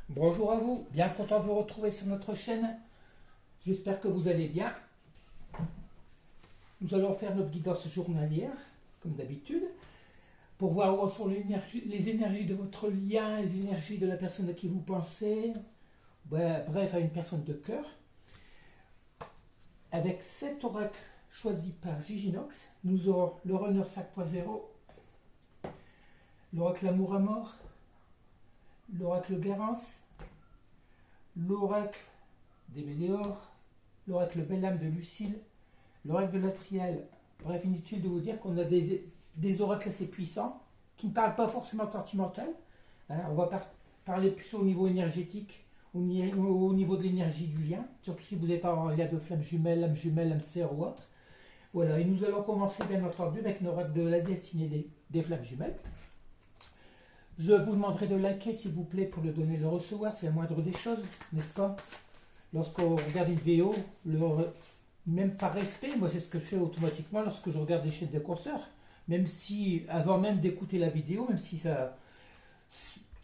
Bonjour à vous, bien content de vous retrouver sur notre chaîne. J'espère que vous allez bien. Nous allons faire notre guidance journalière, comme d'habitude, pour voir où sont les énergies de votre lien, les énergies de la personne à qui vous pensez, bref, à une personne de cœur. Avec 7 oracles choisis par Giginox, nous aurons le Runner 5.0, l'oracle Amour à mort, l'oracle Garance, l'oracle des Météores, l'oracle Belle Âme de Lucille, l'oracle de Latriel. Bref, inutile de vous dire qu'on a des oracles assez puissants qui ne parlent pas forcément sentimental. On va parler plus au niveau énergétique, au niveau de l'énergie du lien, surtout si vous êtes en lien de flamme jumelle, âme sœur ou autre. Voilà, et nous allons commencer bien entendu avec l'oracle de la destinée des flammes jumelles. Je vous demanderai de liker s'il vous plaît pour le donner, le recevoir, c'est la moindre des choses, n'est-ce pas? Lorsqu'on regarde une vidéo, même par respect, moi c'est ce que je fais automatiquement lorsque je regarde des chaînes de consoeurs, même si, avant même d'écouter la vidéo, même si ça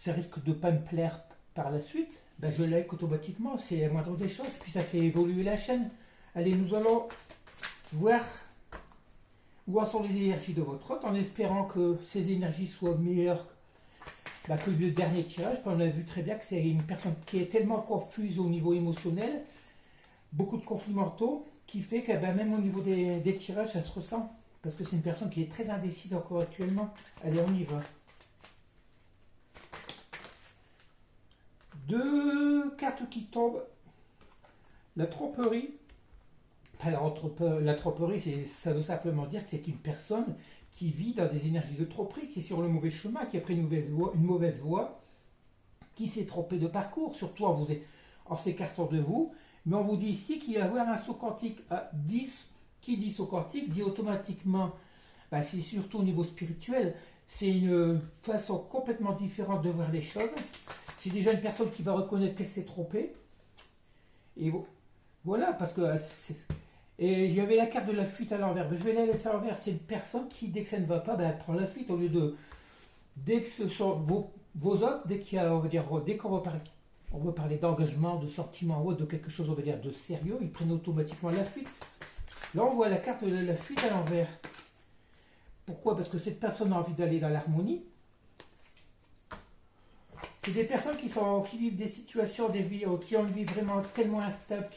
risque de ne pas me plaire par la suite, ben je like automatiquement, c'est la moindre des choses, puis ça fait évoluer la chaîne. Allez, nous allons voir où en sont les énergies de votre hôte, en espérant que ces énergies soient meilleures que le dernier tirage. On a vu très bien que c'est une personne qui est tellement confuse au niveau émotionnel, beaucoup de conflits mentaux, qui fait que même au niveau des tirages, ça se ressent. Parce que c'est une personne qui est très indécise encore actuellement. Allez, on y va. 2 cartes qui tombent. La tromperie. La tromperie, ça veut simplement dire que c'est une personne qui vit dans des énergies de tromperie, qui est sur le mauvais chemin, qui a pris une mauvaise voie, qui s'est trompé de parcours, surtout en s'écartant de vous. Mais on vous dit ici qu'il va y avoir un saut quantique à 10. Qui dit saut quantique dit automatiquement, c'est surtout au niveau spirituel, c'est une façon complètement différente de voir les choses. C'est déjà une personne qui va reconnaître qu'elle s'est trompée. Et voilà, parce que et j'avais la carte de la fuite à l'envers. Je vais la laisser à l'envers. C'est une personne qui, dès que ça ne va pas, elle prend la fuite au lieu de. Dès que ce sont vos hôtes, dès qu'il y a, on va dire, dès qu'on veut parler d'engagement, de sentiment ou de quelque chose, on va dire, de sérieux, ils prennent automatiquement la fuite. Là, on voit la carte de la fuite à l'envers. Pourquoi? Parce que cette personne a envie d'aller dans l'harmonie. C'est des personnes qui vivent des situations, qui ont une vie vraiment tellement instable,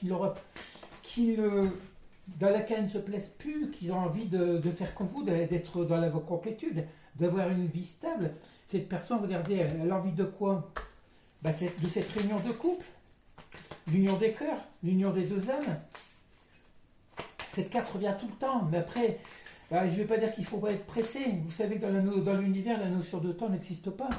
dans laquelle elles ne se plaisent plus, qui ont envie de faire comme vous, d'être dans la complétude, d'avoir une vie stable. Cette personne, regardez, elle a envie de quoi? De cette réunion de couple, l'union des cœurs, l'union des deux âmes. Cette carte revient tout le temps, mais après, je ne vais pas dire qu'il faut pas être pressé. Vous savez que dans l'univers, la notion de temps n'existe pas.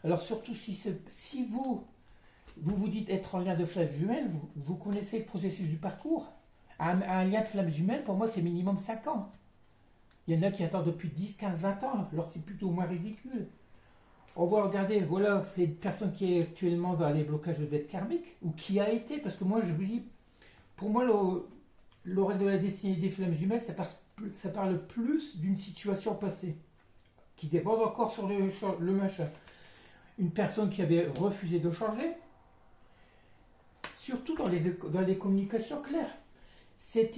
Alors surtout si vous dites être en lien de flamme jumelle, vous connaissez le processus du parcours. Un lien de flamme jumelle, pour moi, c'est minimum 5 ans. Il y en a qui attendent depuis 10, 15, 20 ans, alors c'est plutôt moins ridicule. On va regarder, voilà, c'est une personne qui est actuellement dans les blocages de dette karmique, ou qui a été, parce que moi, je vous dis, pour moi, l'oracle de la destinée des flammes jumelles, ça parle plus d'une situation passée, qui déborde encore sur le machin. Une personne qui avait refusé de changer, surtout dans les communications claires. C'est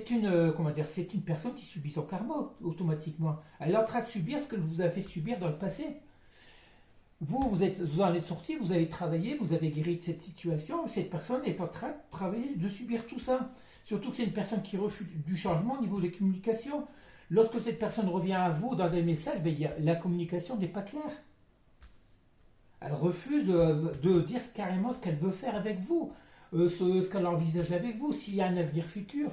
une personne qui subit son karma automatiquement. Elle est en train de subir ce que vous avez fait subir dans le passé. Vous en êtes sorti, vous avez travaillé, vous avez guéri de cette situation. Cette personne est en train de travailler, de subir tout ça. Surtout que c'est une personne qui refuse du changement au niveau des communications. Lorsque cette personne revient à vous dans des messages, la communication n'est pas claire. Elle refuse de dire carrément ce qu'elle veut faire avec vous, ce qu'elle envisage avec vous, s'il y a un avenir futur.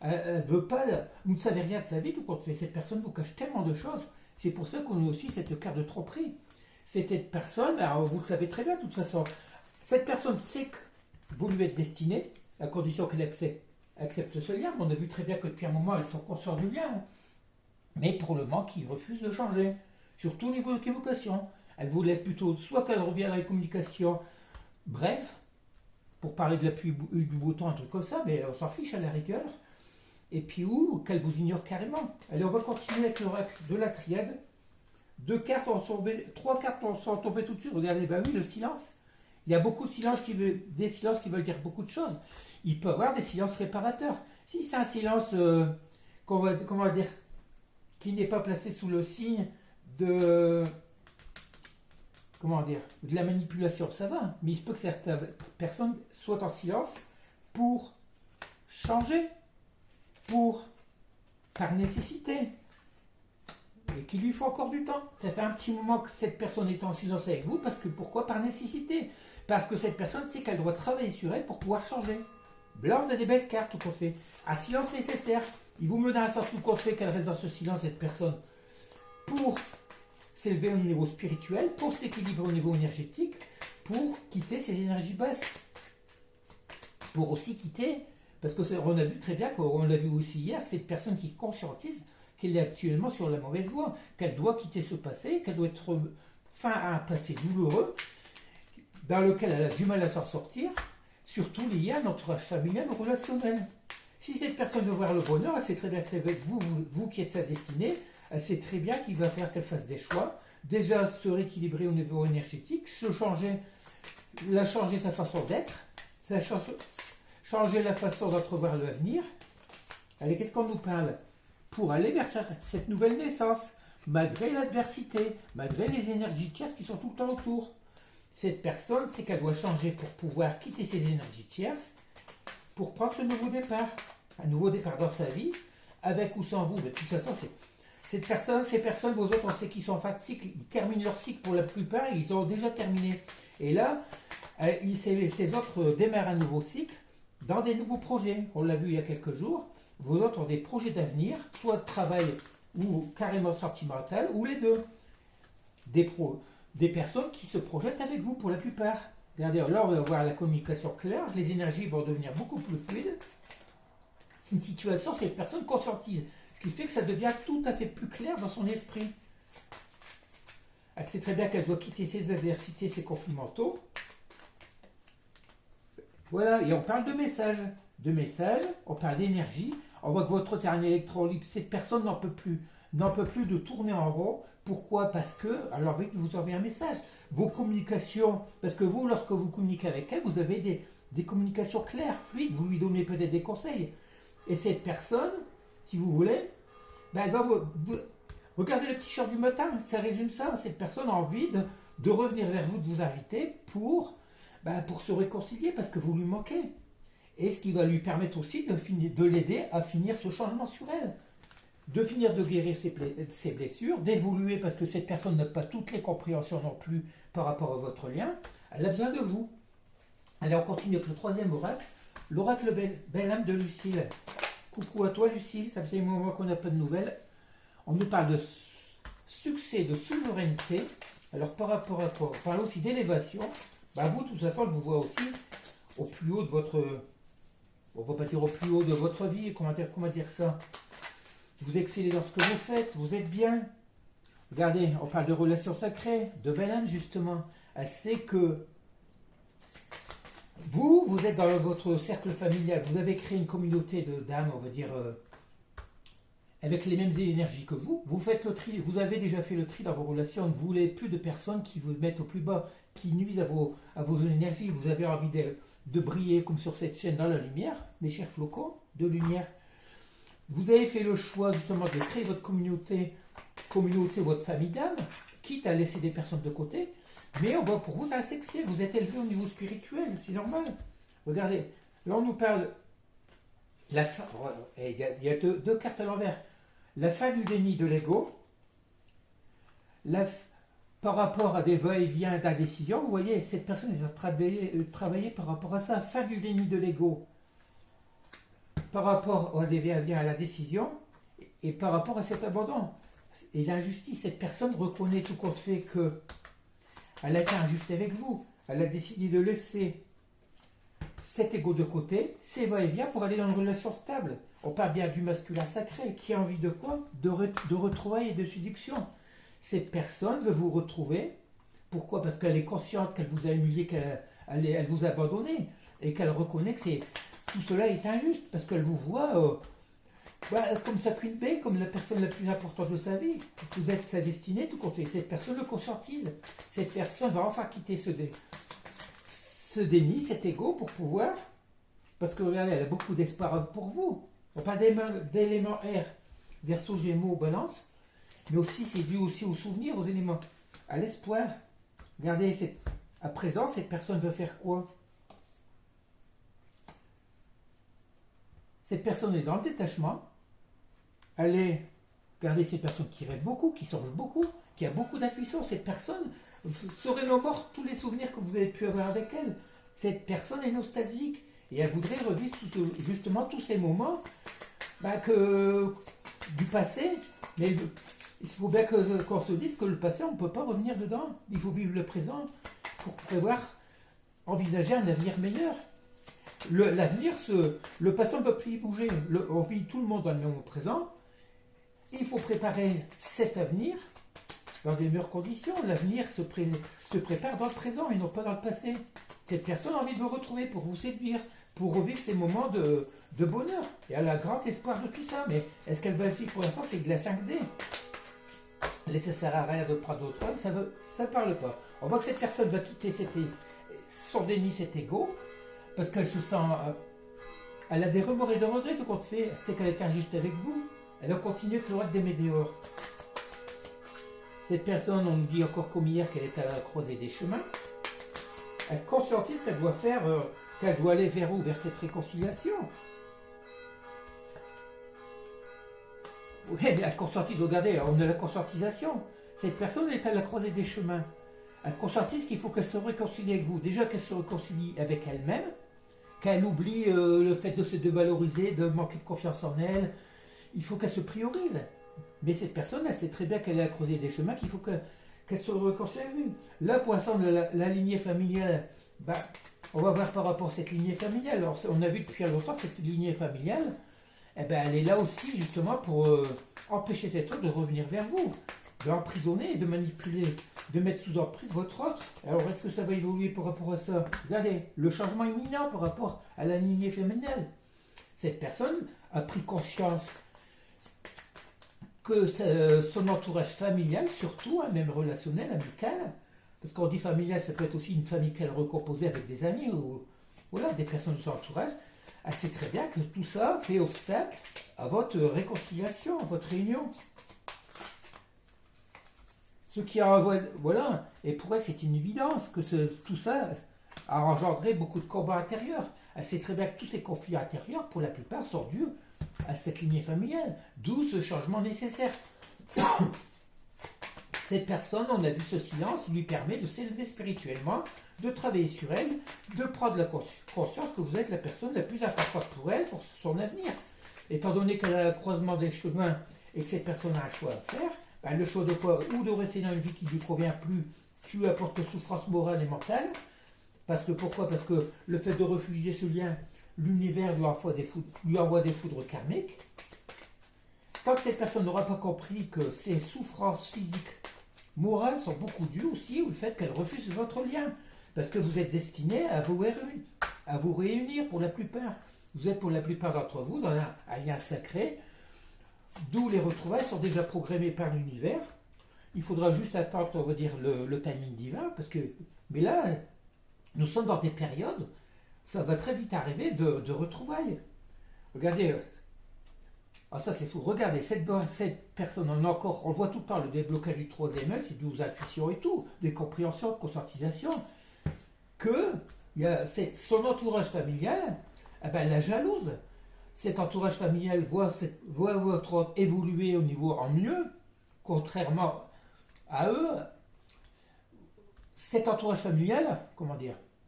Elle veut pas, vous ne savez rien de sa vie, tout compte fait. Cette personne vous cache tellement de choses. C'est pour ça qu'on a aussi cette carte de tromperie. Cette personne, alors vous le savez très bien de toute façon, cette personne sait que vous lui êtes destiné, à condition qu'elle accepte ce lien. On a vu très bien que depuis un moment, elles sont conscientes du lien. Mais pour le moment, ils refusent de changer. Surtout au niveau de communication. Elle voulait plutôt, soit qu'elle revienne dans les communications, bref, pour parler de la pluie du beau temps, un truc comme ça, mais on s'en fiche à la rigueur. Et puis qu'elle vous ignore carrément. Allez, on va continuer avec l'oracle de la triade. Trois cartes sont tombées tout de suite. Regardez, bah oui, le silence. Il y a beaucoup de silences des silences qui veulent dire beaucoup de choses. Il peut y avoir des silences réparateurs. Si c'est un silence, comment dire, qui n'est pas placé sous le signe de, comment dire, de la manipulation, ça va. Mais il se peut que certaines personnes soient en silence pour changer, par nécessité, et qu'il lui faut encore du temps. Ça fait un petit moment que cette personne est en silence avec vous, parce que pourquoi? Par nécessité. Parce que cette personne sait qu'elle doit travailler sur elle pour pouvoir changer. Là, on a des belles cartes, tout compte fait. Un silence nécessaire. Il vous menace, tout compte fait, qu'elle reste dans ce silence, cette personne, pour s'élever au niveau spirituel, pour s'équilibrer au niveau énergétique, pour quitter ses énergies basses. Pour aussi quitter, parce qu'on a vu très bien, on l'a vu aussi hier, que cette personne qui conscientise qu'elle est actuellement sur la mauvaise voie, qu'elle doit quitter ce passé, qu'elle doit être fin à un passé douloureux, dans lequel elle a du mal à s'en sortir, surtout lié à notre familial ou relationnel. Si cette personne veut voir le bonheur, elle sait très bien que c'est avec vous qui êtes sa destinée, elle sait très bien qu'il va faire qu'elle fasse des choix, déjà se rééquilibrer au niveau énergétique, changer sa façon d'être, changer la façon d'entrevoir l'avenir. Allez, qu'est-ce qu'on nous parle? Pour aller vers cette nouvelle naissance, malgré l'adversité, malgré les énergies tierces qui sont tout le temps autour. Cette personne, c'est qu'elle doit changer pour pouvoir quitter ses énergies tierces, pour prendre ce nouveau départ. Un nouveau départ dans sa vie, avec ou sans vous. Mais de toute façon, ces personnes, vos autres, on sait qu'ils sont en fin de cycle, ils terminent leur cycle pour la plupart, ils ont déjà terminé. Et là, ces autres démarrent un nouveau cycle dans des nouveaux projets. On l'a vu il y a quelques jours. Vos autres ont des projets d'avenir, soit de travail ou carrément sentimental, ou les deux. Des personnes qui se projettent avec vous pour la plupart. Regardez, là on va avoir la communication claire, les énergies vont devenir beaucoup plus fluides. C'est une situation, cette personne conscientise, ce qui fait que ça devient tout à fait plus clair dans son esprit. Elle sait très bien qu'elle doit quitter ses adversités, ses conflits mentaux. Voilà, et on parle de messages. On parle d'énergie. On voit que votre c'est un électron libre. Cette personne n'en peut plus de tourner en rond. Pourquoi? Parce que, alors oui, vous envoyez un message. Vos communications, parce que vous, lorsque vous communiquez avec elle, vous avez des communications claires, fluides. Vous lui donnez peut-être des conseils. Et cette personne, si vous voulez, ben elle va regardez le petit short du matin, ça résume ça. Cette personne a envie de revenir vers vous, de vous inviter pour se réconcilier, parce que vous lui manquez. Et ce qui va lui permettre aussi de l'aider à finir ce changement sur elle. De finir de guérir ses blessures, d'évoluer, parce que cette personne n'a pas toutes les compréhensions non plus par rapport à votre lien. Elle a besoin de vous. Allez, on continue avec le troisième oracle. L'oracle belle âme de Lucille. Coucou à toi Lucille, ça fait un moment qu'on n'a pas de nouvelles. On nous parle de succès, de souveraineté. Alors par rapport à quoi? On parle aussi d'élévation. Vous, de toute façon, je vous vois aussi au plus haut de votre... On va pas dire au plus haut de votre vie, comment dire ça? Vous excellez dans ce que vous faites, vous êtes bien. Regardez, on parle de relations sacrées, de belle âme justement. Elle sait que vous êtes dans votre cercle familial, vous avez créé une communauté d'âmes, on va dire, avec les mêmes énergies que vous. Vous faites le tri, vous avez déjà fait le tri dans vos relations, vous ne voulez plus de personnes qui vous mettent au plus bas, qui nuisent à vos énergies. Vous avez envie de briller comme sur cette chaîne dans la lumière, mes chers flocons de lumière. Vous avez fait le choix justement de créer votre communauté, votre famille d'âmes, quitte à laisser des personnes de côté. Mais pour vous, c'est un sexy. Vous êtes élevé au niveau spirituel, c'est normal. Regardez, là on nous parle. Il y a deux cartes à l'envers. La fin du déni de l'ego. Par rapport à des va-et-vient d'indécision, vous voyez, cette personne va travailler par rapport à ça. Fin du déni de l'ego. Par rapport à des va-et-vient à la décision et par rapport à cet abandon. Et l'injustice, cette personne reconnaît tout compte fait que elle a été injuste avec vous. Elle a décidé de laisser cet ego de côté, ses va-et-vient pour aller dans une relation stable. On parle bien du masculin sacré qui a envie de quoi? De retrouvailles et de séduction. Cette personne veut vous retrouver. Pourquoi? Parce qu'elle est consciente qu'elle vous a humilié, qu'elle vous a abandonné et qu'elle reconnaît que tout cela est injuste parce qu'elle vous voit comme sa Queen Bee, comme la personne la plus importante de sa vie. Vous êtes sa destinée, tout compte. Et cette personne le conscientise. Cette personne va enfin quitter ce déni, cet ego pour pouvoir. Parce que regardez, elle a beaucoup d'espoir pour vous. On parle d'éléments R, Verseau, Gémeaux, Balance. Mais aussi, c'est dû aussi aux souvenirs, aux éléments, à l'espoir. Regardez, à présent, cette personne veut faire quoi? Cette personne est dans le détachement. Elle est, regardez, ces personnes qui rêvent beaucoup, qui songent beaucoup, qui a beaucoup d'intuition. Cette personne se remémore tous les souvenirs que vous avez pu avoir avec elle. Cette personne est nostalgique et elle voudrait revivre justement tous ces moments du passé. Mais il faut bien qu'on se dise que le passé, on ne peut pas revenir dedans. Il faut vivre le présent pour prévoir, envisager un avenir meilleur. L'avenir, le passé, on ne peut plus y bouger. On vit tout le monde dans le moment présent. Il faut préparer cet avenir dans des meilleures conditions. L'avenir se prépare dans le présent et non pas dans le passé. Cette personne a envie de vous retrouver pour vous séduire, pour revivre ces moments de bonheur. Et elle a grand espoir de tout ça. Mais est-ce qu'elle va agir pour l'instant? C'est de la 5D. Et ça ne sert à rien de prendre d'autres rôles, ça ne parle pas. On voit que cette personne va quitter son déni, cet ego, parce qu'elle se sent... elle a des remords et des regrets de compte fait. C'est qu'elle est injuste avec vous. Elle a continué avec le roi des météores. Cette personne, on nous dit encore comme hier qu'elle est à la croisée des chemins. Elle conscientise qu'elle doit faire, qu'elle doit aller vers où? Vers cette réconciliation. Oui, elle conscientise, regardez, on a la conscientisation. Cette personne est à la croisée des chemins. Elle conscientise qu'il faut qu'elle se réconcilie avec vous. Déjà qu'elle se réconcilie avec elle-même, qu'elle oublie le fait de se dévaloriser, de manquer de confiance en elle. Il faut qu'elle se priorise. Mais cette personne, elle sait très bien qu'elle est à la croisée des chemins, qu'il faut qu'elle se réconcilie avec vous. Là, pour l'instant, la lignée familiale, on va voir par rapport à cette lignée familiale. Alors, on a vu depuis longtemps que cette lignée familiale, elle est là aussi justement pour empêcher cette autre de revenir vers vous, de l'emprisonner, de manipuler, de mettre sous emprise votre autre. Alors est-ce que ça va évoluer par rapport à ça? Regardez, le changement imminent par rapport à la lignée féminine. Cette personne a pris conscience que son entourage familial, surtout, même relationnel, amical, parce qu'on dit familial, ça peut être aussi une famille qu'elle recomposée avec des amis ou voilà, des personnes de son entourage. Elle sait très bien que tout ça fait obstacle à votre réconciliation, à votre réunion. Ce qui a, voilà, et pour elle c'est une évidence que tout ça a engendré beaucoup de combats intérieurs. Elle sait très bien que tous ces conflits intérieurs, pour la plupart, sont dus à cette lignée familiale, d'où ce changement nécessaire. Cette personne, on a vu ce silence, lui permet de s'élever spirituellement, de travailler sur elle, de prendre la conscience que vous êtes la personne la plus importante pour elle, pour son avenir. Étant donné qu'elle a le croisement des chemins et que cette personne a un choix à faire, le choix de quoi? Ou de rester dans une vie qui ne lui convient plus, qui lui apporte souffrance morale et mentale. Pourquoi? Parce que le fait de refuser ce lien, l'univers lui envoie des foudres karmiques. Tant que cette personne n'aura pas compris que ses souffrances physiques, morales sont beaucoup dues aussi au fait qu'elle refuse votre lien. Parce que vous êtes destiné à vous réunir pour la plupart. Vous êtes pour la plupart d'entre vous dans un lien sacré, d'où les retrouvailles sont déjà programmées par l'univers. Il faudra juste attendre, on va dire, le timing divin, mais là, nous sommes dans des périodes, ça va très vite arriver de retrouvailles. Regardez, ça c'est fou, regardez, cette personne, on voit tout le temps le déblocage du troisième œil, c'est dû aux intuitions et tout, des compréhensions, de conscientisation, que son entourage familial, elle la jalouse. Cet entourage familial voit votre autre évoluer au niveau en mieux, contrairement à eux. Cet entourage familial,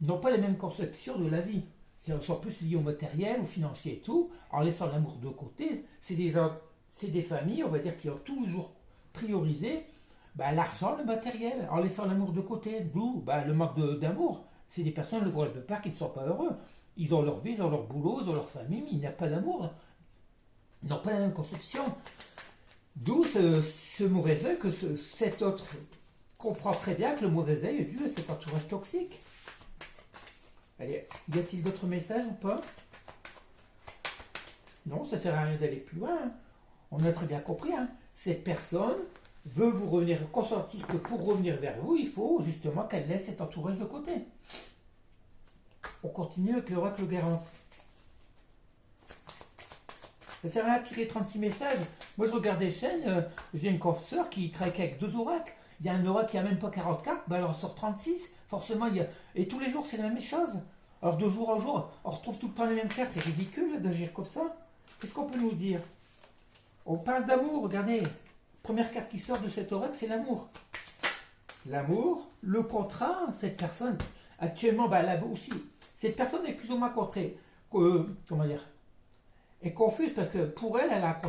n'ont pas les mêmes conceptions de la vie. Ils sont plus liés au matériel, au financier et tout, en laissant l'amour de côté. C'est des familles, on va dire, qui ont toujours priorisé l'argent, le matériel, en laissant l'amour de côté. D'où le manque d'amour. C'est des personnes, le voient de part, qui ne sont pas heureux. Ils ont leur vie, ils ont leur boulot, ils ont leur famille, mais il n'y a pas d'amour. Ils n'ont pas la même conception. D'où ce mauvais œil, que cet autre comprend très bien que le mauvais œil est dû à cet entourage toxique. Allez, y a-t-il d'autres messages ou pas? Non, ça ne sert à rien d'aller plus loin. Hein. On a très bien compris. Hein. Cette personne veut vous revenir, consentisse que pour revenir vers vous, il faut justement qu'elle laisse cet entourage de côté. On continue avec l'oracle Guérance. Ça sert à rien de tirer 36 messages. Moi, je regarde des chaînes, j'ai une consoeur qui travaille avec 2 oracles. Il y a un oracle qui n'a même pas 40 cartes, ben elle en sort 36. Forcément, et tous les jours, c'est la même chose. Alors, de jour en jour, on retrouve tout le temps les mêmes cartes. C'est ridicule d'agir comme ça. Qu'est-ce qu'on peut nous dire? On parle d'amour, regardez. Première carte qui sort de cet oracle, c'est l'amour. L'amour, le contrat, cette personne, actuellement, ben, là aussi, cette personne est plus ou moins comment dire, est confuse parce que pour elle, elle a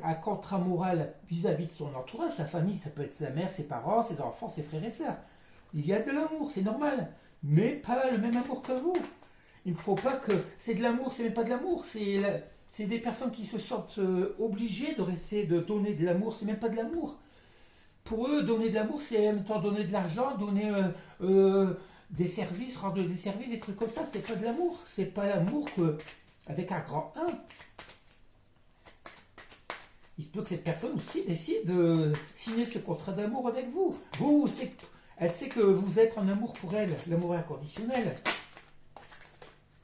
un contrat moral vis-à-vis de son entourage, sa famille, ça peut être sa mère, ses parents, ses enfants, ses frères et sœurs. Il y a de l'amour, c'est normal, mais pas le même amour que vous. Il ne faut pas que... C'est de l'amour, c'est même pas de l'amour, c'est des personnes qui se sentent obligées de rester, de donner de l'amour, c'est même pas de l'amour. Pour eux, donner de l'amour, c'est en même temps donner de l'argent, donner des services, rendre des services, des trucs comme ça, c'est pas de l'amour. C'est pas l'amour avec un grand 1. Il se peut que cette personne aussi décide de signer ce contrat d'amour avec vous. Elle sait que vous êtes en amour pour elle, l'amour inconditionnel.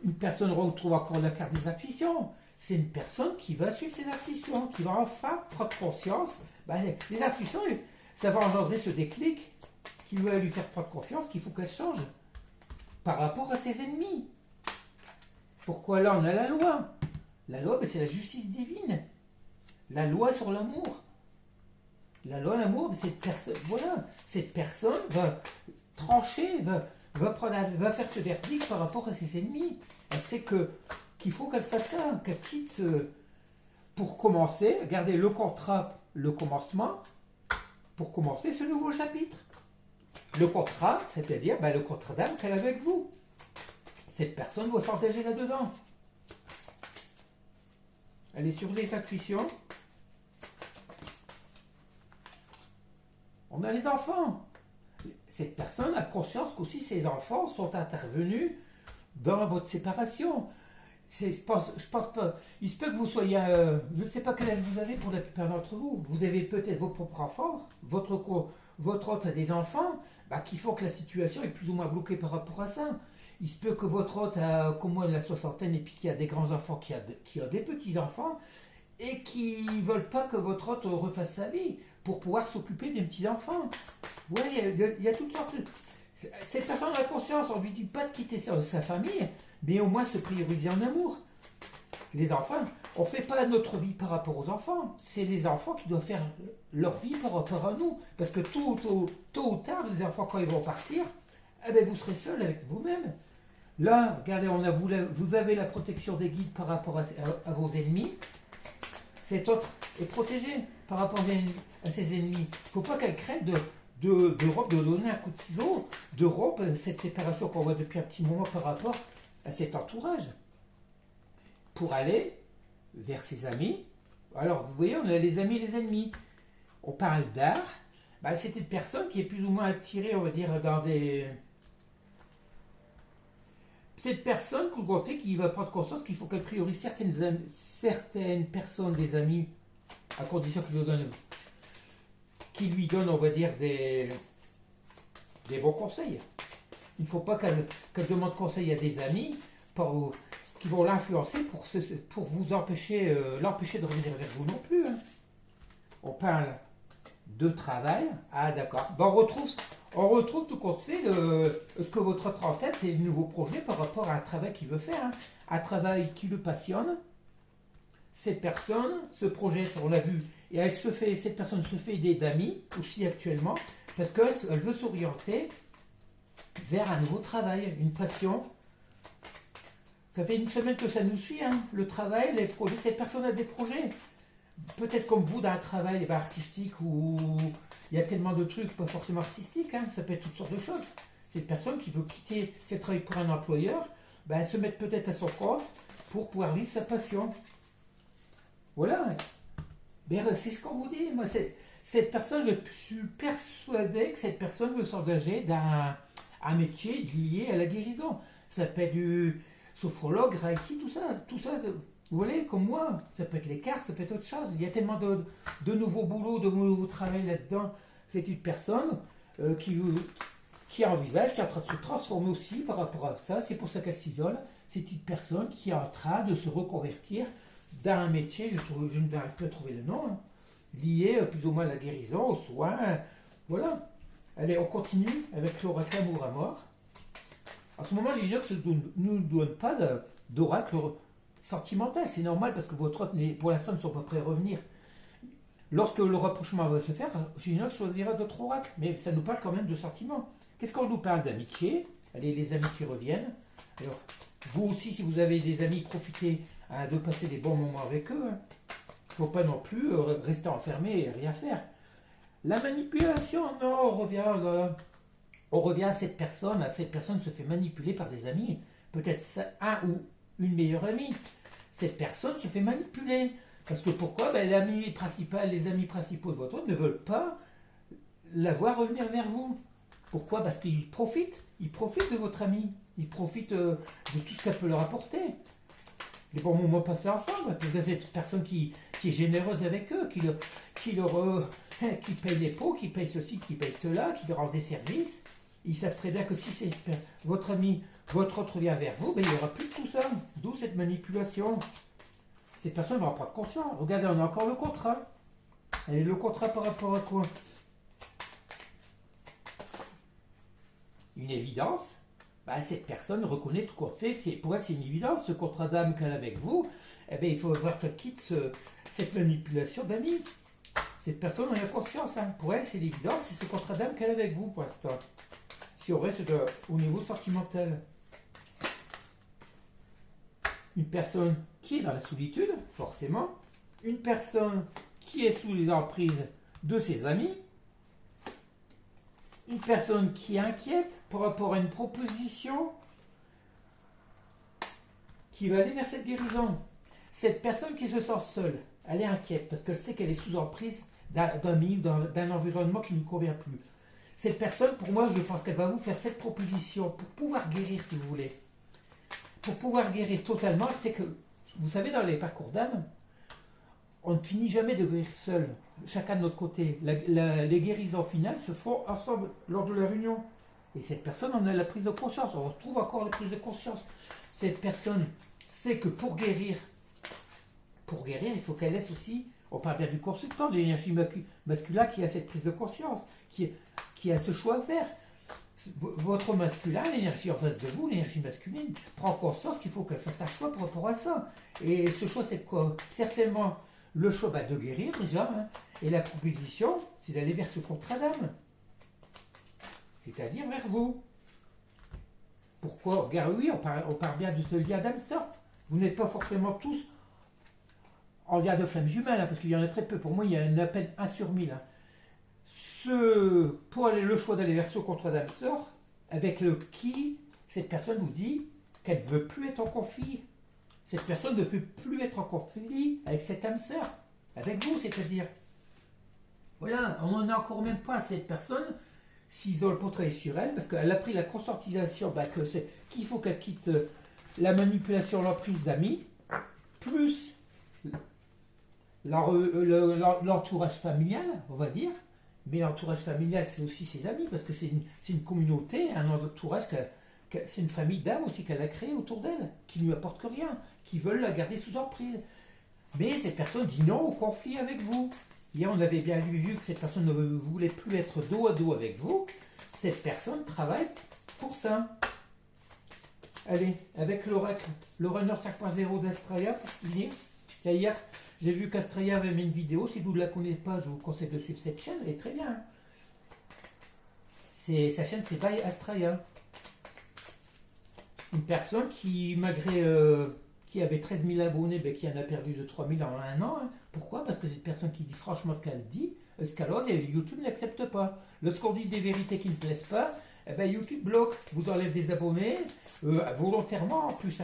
Une personne retrouve encore la carte des intuitions. C'est une personne qui va suivre ses intuitions, qui va enfin prendre conscience. Les intuitions, ça va engendrer ce déclic qui va lui faire prendre confiance qu'il faut qu'elle change par rapport à ses ennemis. Pourquoi là on a la loi? La loi, c'est la justice divine. La loi sur l'amour. La loi, l'amour, cette personne va trancher, va faire ce verdict par rapport à ses ennemis. Elle sait qu'il faut qu'elle fasse ça, qu'elle quitte pour commencer, regardez le contrat, le commencement, pour commencer ce nouveau chapitre. Le contrat, c'est-à-dire le contrat d'âme qu'elle a avec vous. Cette personne doit s'engager là-dedans. Elle est sur les intuitions. On a les enfants. Cette personne a conscience qu'aussi ses enfants sont intervenus dans votre séparation. Je pense pas. Il se peut que vous soyez... je ne sais pas quel âge vous avez pour la plupart d'entre vous. Vous avez peut-être vos propres enfants. Votre hôte a des enfants qui font que la situation est plus ou moins bloquée par rapport à ça. Il se peut que votre hôte a, comme moi, la soixantaine et puis qu'il y a des grands-enfants, qui a des petits-enfants et qui ne veulent pas que votre hôte refasse sa vie pour pouvoir s'occuper des petits-enfants. Oui, il y a toutes sortes de... Cette personne a conscience, on ne lui dit pas de quitter sa famille, mais au moins se prioriser en amour. Les enfants, on ne fait pas notre vie par rapport aux enfants. C'est les enfants qui doivent faire leur vie par rapport à nous. Parce que tôt ou tard, les enfants, quand ils vont partir, vous serez seul avec vous-même. Là, regardez, vous avez la protection des guides par rapport à vos ennemis. Cet autre est protégé par rapport à ses ennemis. Il ne faut pas qu'elle craigne de donner un coup de ciseau, de rompre cette séparation qu'on voit depuis un petit moment par rapport à cet entourage. Pour aller vers ses amis. Alors, vous voyez, on a les amis et les ennemis. On parle d'art. C'est une personne qui est plus ou moins attirée, on va dire, dans des... Cette personne qui va prendre conscience qu'il faut qu'elle priorise certaines personnes, des amis, à condition qu'il lui donne, on va dire, des bons conseils. Il ne faut pas qu'elle demande conseil à des amis qui vont l'influencer pour vous l'empêcher de revenir vers vous non plus. Hein. On parle de travail. Ah d'accord. On retrouve tout compte fait ce que votre autre en tête, c'est le nouveau projet par rapport à un travail qu'il veut faire. Hein. Un travail qui le passionne. Cette personne se projette, on l'a vu, et cette personne se fait aider d'amis aussi actuellement, parce qu'elle veut s'orienter vers un nouveau travail, une passion. Ça fait une semaine que ça nous suit, hein, le travail, les projets. Cette personne a des projets. Peut-être comme vous, dans un travail artistique où il y a tellement de trucs, pas forcément artistiques, hein, ça peut être toutes sortes de choses. Cette personne qui veut quitter ses travail pour un employeur, elle se met peut-être à son compte pour pouvoir vivre sa passion. Voilà. C'est ce qu'on vous dit. Moi, cette personne, je suis persuadé que cette personne veut s'engager dans un métier lié à la guérison. Ça peut être du sophrologue, reiki, tout ça. Vous voyez, comme moi, ça peut être les cartes, ça peut être autre chose. Il y a tellement de nouveaux boulots, de nouveaux travail là-dedans. C'est une personne qui envisage, qui est en train de se transformer aussi par rapport à ça. C'est pour ça qu'elle s'isole. C'est une personne qui est en train de se reconvertir dans un métier, je n'arrive plus à trouver le nom, hein, lié plus ou moins à la guérison, aux soins. Voilà. Allez, on continue avec l'oracle amour à mort. En ce moment, l'inox ne nous donne pas d'oracle sentimental. C'est normal parce que votre autre, pour l'instant, ne sont pas prêts à revenir. Lorsque le rapprochement va se faire, l'inox choisira d'autres oracles. Mais ça nous parle quand même de sentiments. Qu'est-ce qu'on nous parle d'amitié? Allez, les amis qui reviennent. Alors, vous aussi, si vous avez des amis, profitez de passer des bons moments avec eux. Il ne faut pas non plus rester enfermé et rien faire. La manipulation, non, on revient à cette personne. Cette personne se fait manipuler par des amis. Peut-être un ou une meilleure amie. Cette personne se fait manipuler. Parce que pourquoi? Les amis principaux de votre autre ne veulent pas la voir revenir vers vous. Pourquoi? Parce qu'ils profitent. Ils profitent de votre ami. Ils profitent de tout ce qu'elle peut leur apporter. Les bons moments passés ensemble. Parce que c'est une personne qui est généreuse avec eux, qui paye les pots, qui paye ceci, qui paye cela, qui leur rend des services. Ils savent très bien que si c'est votre ami, votre autre vient vers vous, il n'y aura plus de tout ça. D'où cette manipulation. Cette personne va en prendre conscience. Regardez, on a encore le contrat. Et le contrat par rapport à quoi? Une évidence. Cette personne reconnaît tout compte fait que pour elle c'est une évidence, ce contrat d'âme qu'elle a avec vous, il faut voir qu'elle quitte cette manipulation d'amis. Cette personne en a conscience. Pour elle c'est l'évidence, c'est ce contrat d'âme qu'elle a avec vous pour l'instant. Si on reste au niveau sentimental. Une personne qui est dans la solitude, forcément. Une personne qui est sous les emprises de ses amis. Une personne qui est inquiète par rapport à une proposition qui va aller vers cette guérison. Cette personne qui se sent seule, elle est inquiète parce qu'elle sait qu'elle est sous emprise d'un milieu, d'un environnement qui ne lui convient plus. Cette personne, pour moi, je pense qu'elle va vous faire cette proposition pour pouvoir guérir, si vous voulez. Pour pouvoir guérir totalement, c'est que, vous savez, dans les parcours d'âme, on ne finit jamais de guérir seul, chacun de notre côté. Les guérisons finales se font ensemble lors de la réunion. Et cette personne en a la prise de conscience. On retrouve encore la prise de conscience. Cette personne sait que pour guérir, il faut qu'elle laisse aussi, on parle bien du consultant, de l'énergie masculine qui a cette prise de conscience, qui a ce choix à faire. Votre masculin, l'énergie en face de vous, l'énergie masculine, prend conscience qu'il faut qu'elle fasse un choix par rapport à ça. Et ce choix, c'est quoi? Certainement le choix de guérir déjà, et la proposition, c'est d'aller vers ce contrat d'âme. C'est-à-dire vers vous. Pourquoi? Car oui, on parle bien de ce lien d'âme-sœur. Vous n'êtes pas forcément tous en lien de flamme jumelle, parce qu'il y en a très peu. Pour moi, il y en a à peine 1 sur 1000. Pour aller le choix d'aller vers ce contrat d'âme-sœur, avec cette personne vous dit qu'elle ne veut plus être en conflit. Cette personne ne veut plus être en conflit avec cette âme-sœur, avec vous, c'est-à-dire. Voilà, on n'en a encore même pas. Cette personne s'isole pour travailler sur elle, parce qu'elle a pris la conscientisation qu'il faut qu'elle quitte la manipulation, l'emprise d'amis, plus l'entourage familial, on va dire. Mais l'entourage familial, c'est aussi ses amis, parce que c'est une communauté, un entourage, c'est une famille d'âmes aussi qu'elle a créée autour d'elle, qui ne lui apporte que rien, qui veulent la garder sous emprise. Mais cette personne dit non au conflit avec vous. Hier, on avait bien vu que cette personne ne voulait plus être dos à dos avec vous. Cette personne travaille pour ça. Allez, avec l'oracle, le runner 5.0 d'Astraya, pour finir. Hier, j'ai vu qu'Astraya avait mis une vidéo. Si vous ne la connaissez pas, je vous conseille de suivre cette chaîne. Elle est très bien. Sa chaîne, c'est By Astraya. Une personne qui, malgré qui avait 13 000 abonnés, qui en a perdu de 3 000 en 1 an. Pourquoi? Parce que c'est une personne qui dit franchement ce qu'elle dit, ce qu'elle ose, et YouTube n'accepte pas. Lorsqu'on dit des vérités qui ne plaisent pas, YouTube bloque, vous enlève des abonnés, volontairement en plus.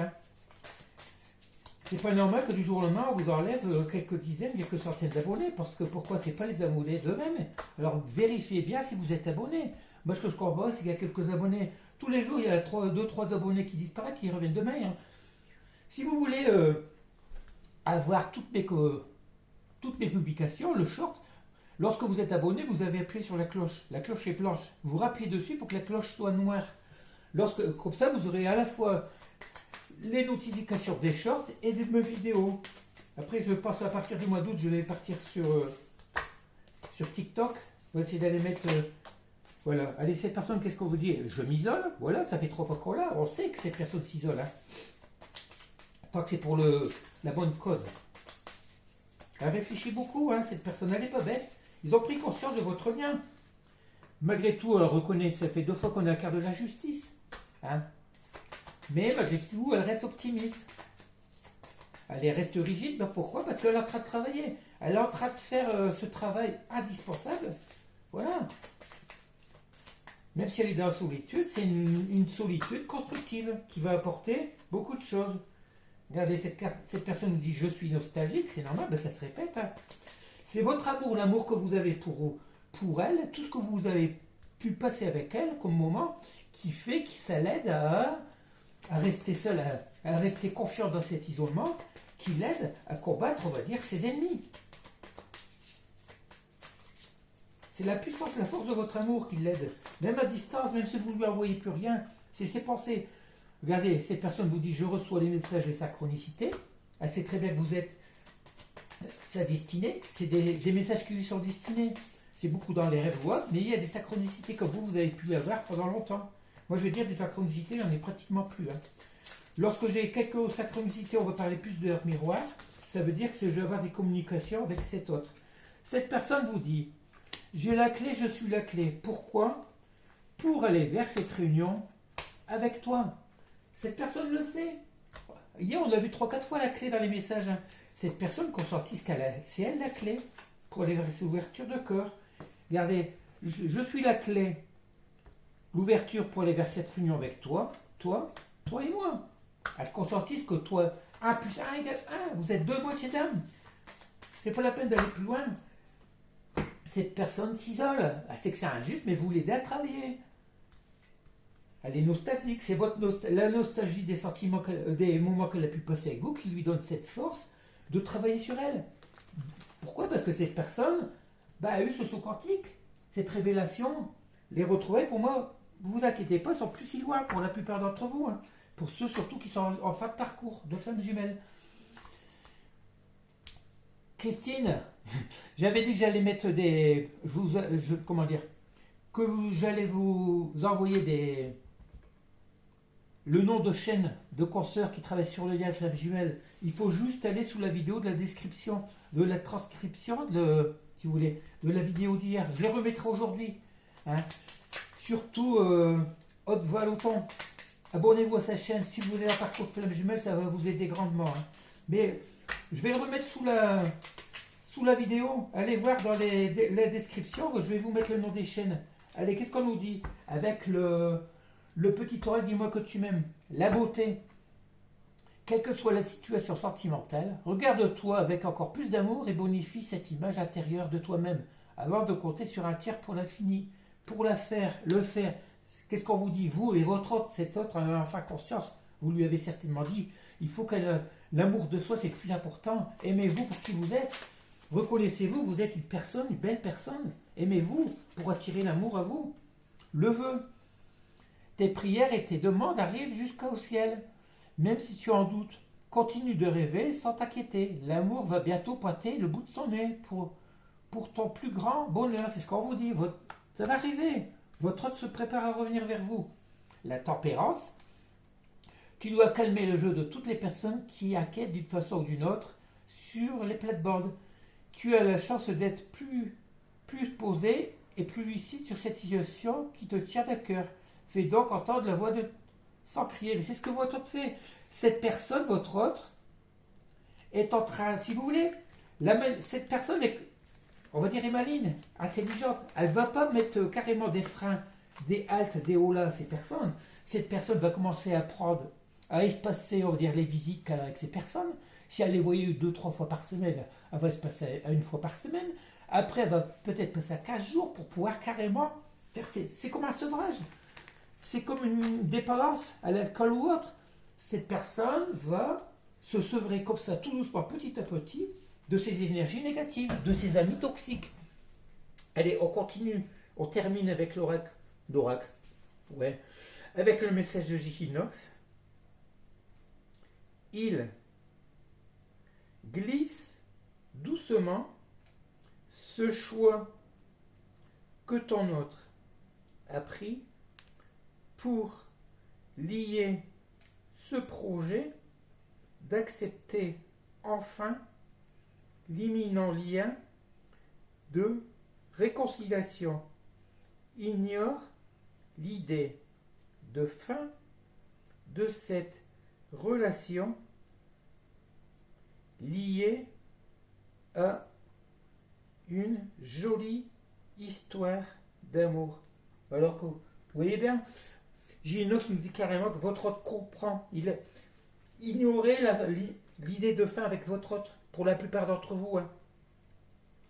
C'est pas normal que du jour au lendemain, on vous enlève quelques dizaines, quelques centaines d'abonnés, parce que pourquoi? C'est pas les abonnés d'eux-mêmes. Alors vérifiez bien si vous êtes abonné. Moi, ce que je comprends, c'est qu'il y a quelques abonnés. Tous les jours, il y a 2-3 abonnés qui disparaissent, qui reviennent demain. Si vous voulez avoir toutes mes publications, le short. Lorsque vous êtes abonné, vous avez appuyé sur la cloche. La cloche est blanche. Vous rappuyez dessus, il faut que la cloche soit noire. Comme ça, vous aurez à la fois les notifications des shorts et de mes vidéos. Après, je pense à partir du mois d'août, je vais partir sur TikTok. On va essayer d'aller mettre... voilà. Allez, cette personne, qu'est-ce qu'on vous dit? Je m'isole. Voilà, ça fait 3 fois qu'on l'a. On sait que cette personne s'isole. Hein. Tant que c'est pour la bonne cause. Elle réfléchit beaucoup, hein, cette personne, elle n'est pas bête. Ils ont pris conscience de votre lien. Malgré tout, elle reconnaît, ça fait 2 fois qu'on est à quart de la justice. Hein. Mais malgré tout, elle reste optimiste. Elle reste rigide, donc pourquoi? Parce qu'elle est en train de travailler. Elle est en train de faire ce travail indispensable. Voilà. Même si elle est dans la solitude, c'est une solitude constructive qui va apporter beaucoup de choses. Regardez, cette personne nous dit « je suis nostalgique », c'est normal, ben ça se répète. Hein. C'est votre amour, l'amour que vous avez pour elle, tout ce que vous avez pu passer avec elle comme moment, qui fait que ça l'aide à rester seul, à rester confiant dans cet isolement, qui l'aide à combattre, on va dire, ses ennemis. C'est la puissance, la force de votre amour qui l'aide. Même à distance, même si vous ne lui envoyez plus rien, c'est ses pensées. Regardez, cette personne vous dit « je reçois les messages et synchronicités ». Elle sait très bien que vous êtes sa destinée. C'est des messages qui lui sont destinés. C'est beaucoup dans les rêves, mais il y a des synchronicités comme vous avez pu avoir pendant longtemps. Moi, je veux dire, des synchronicités, il n'y en a pratiquement plus. Hein. Lorsque j'ai quelques synchronicités, on va parler plus de leur miroir. Ça veut dire que je vais avoir des communications avec cet autre. Cette personne vous dit « j'ai la clé, je suis la clé ». Pourquoi? Pour aller vers cette réunion avec toi. Cette personne le sait. Hier, on a vu 3-4 fois la clé dans les messages. Hein. Cette personne consentit ce qu'elle a. C'est elle la clé pour aller vers cette ouverture de cœur. Regardez, je suis la clé. L'ouverture pour aller vers cette réunion avec toi et moi. Elle consentit que toi, 1 plus 1 égale 1. Vous êtes 2 moitiés d'âme. C'est pas la peine d'aller plus loin. Cette personne s'isole. Elle sait que c'est injuste, mais vous l'aidez à travailler. Elle est nostalgique, c'est la nostalgie des sentiments, des moments qu'elle a pu passer avec vous qui lui donne cette force de travailler sur elle. Pourquoi? Parce que cette personne a eu ce saut quantique, cette révélation. Les retrouvailles, pour moi, vous vous inquiétez pas, sont plus si loin pour la plupart d'entre vous. Hein. Pour ceux surtout qui sont en fin de parcours, de femmes jumelles. Christine, j'avais dit que j'allais mettre j'allais vous envoyer le nom de chaîne de consoeurs qui travaillent sur le lien flamme jumelle. Il faut juste aller sous la vidéo de la description, de la transcription, si vous voulez, de la vidéo d'hier. Je les remettrai aujourd'hui. Hein. Surtout, Haute Valoton. Abonnez-vous à sa chaîne. Si vous avez un parcours de flamme jumelle, ça va vous aider grandement. Hein. Mais je vais le remettre sous la vidéo. Allez voir dans la description. Je vais vous mettre le nom des chaînes. Allez, qu'est-ce qu'on nous dit? Avec le petit oreille, dis-moi que tu m'aimes. La beauté. Quelle que soit la situation sentimentale, regarde-toi avec encore plus d'amour et bonifie cette image intérieure de toi-même avant de compter sur un tiers pour l'infini. Pour le faire. Qu'est-ce qu'on vous dit? Vous et votre autre, cet autre en a enfin conscience. Vous lui avez certainement dit. Il faut que l'amour de soi, c'est le plus important. Aimez-vous pour qui vous êtes. Reconnaissez-vous, vous êtes une personne, une belle personne. Aimez-vous pour attirer l'amour à vous. Le vœu. Tes prières et tes demandes arrivent jusqu'au ciel. Même si tu en doutes, continue de rêver sans t'inquiéter. L'amour va bientôt pointer le bout de son nez pour ton plus grand bonheur. C'est ce qu'on vous dit. Ça va arriver. Votre hôte se prépare à revenir vers vous. La tempérance. Tu dois calmer le jeu de toutes les personnes qui inquiètent d'une façon ou d'une autre sur les plates-bandes. Tu as la chance d'être plus posé et plus lucide sur cette situation qui te tient à cœur. Fais donc entendre la voix sans crier. Mais c'est ce que votre autre fait. Cette personne, votre autre, est en train, si vous voulez, cette personne est, on va dire, est maligne, intelligente. Elle ne va pas mettre carrément des freins, des haltes, des hauts là à ces personnes. Cette personne va commencer à prendre, à espacer, on va dire, les visites qu'elle a avec ces personnes. Si elle les voyait 2-3 fois par semaine, elle va se passer à 1 fois par semaine. Après, elle va peut-être passer à 15 jours pour pouvoir carrément faire. C'est comme un sevrage. C'est comme une dépendance à l'alcool ou autre. Cette personne va se sevrer comme ça, tout doucement, petit à petit, de ces énergies négatives, de ces amis toxiques. Allez, on continue. On termine avec l'oracle. L'oracle. Ouais. Avec le message de Jikinox. Il glisse doucement ce choix que ton autre a pris pour lier ce projet d'accepter enfin l'imminent lien de réconciliation. Ignore l'idée de fin de cette relation liée à une jolie histoire d'amour. Alors que, vous voyez bien, Ginox nous dit carrément que votre hôte comprend. Il a ignoré l'idée de fin avec votre hôte, pour la plupart d'entre vous. Hein.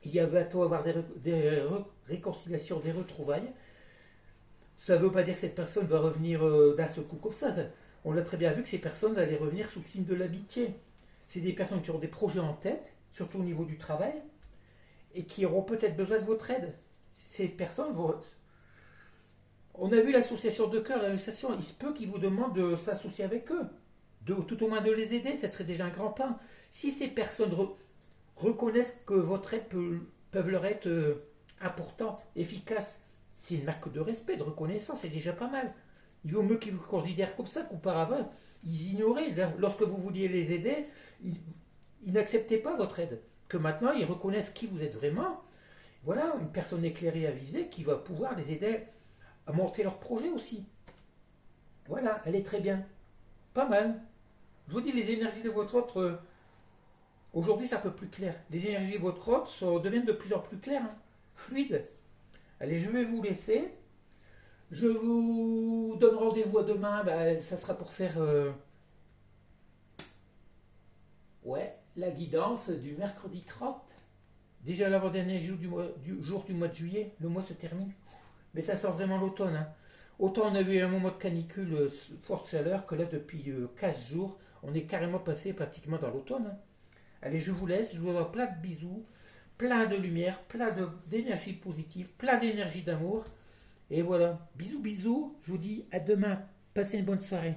Il y a bientôt avoir des réconciliations, des retrouvailles. Ça ne veut pas dire que cette personne va revenir d'un seul coup comme ça. On l'a très bien vu que ces personnes allaient revenir sous le signe de l'amitié. C'est des personnes qui ont des projets en tête, surtout au niveau du travail, et qui auront peut-être besoin de votre aide. Ces personnes vont... On a vu l'association de cœur, l'association, il se peut qu'ils vous demandent de s'associer avec eux, tout au moins de les aider, ça serait déjà un grand pas. Si ces personnes reconnaissent que votre aide peut leur être importante, efficace, c'est une marque de respect, de reconnaissance, c'est déjà pas mal. Il vaut mieux qu'ils vous considèrent comme ça qu'auparavant, ils ignoraient. Lorsque vous vouliez les aider, ils n'acceptaient pas votre aide. Que maintenant, ils reconnaissent qui vous êtes vraiment. Voilà, une personne éclairée, avisée, qui va pouvoir les aider à monter leur projet aussi. Voilà, elle est très bien. Pas mal. Je vous dis, les énergies de votre autre, aujourd'hui, c'est un peu plus clair. Les énergies de votre autre deviennent de plus en plus claires, hein, fluides. Allez, je vais vous laisser. Je vous donne rendez-vous à demain. Ça sera pour faire la guidance du mercredi 30. Déjà l'avant-dernier jour du mois de juillet. Le mois se termine. Mais ça sent vraiment l'automne. Hein. Autant on a eu un moment de canicule, forte chaleur, que là, depuis 15 jours, on est carrément passé pratiquement dans l'automne. Hein. Allez, je vous laisse. Je vous donne plein de bisous, plein de lumière, plein d'énergie positive, plein d'énergie d'amour. Et voilà, bisous bisous, je vous dis à demain, passez une bonne soirée.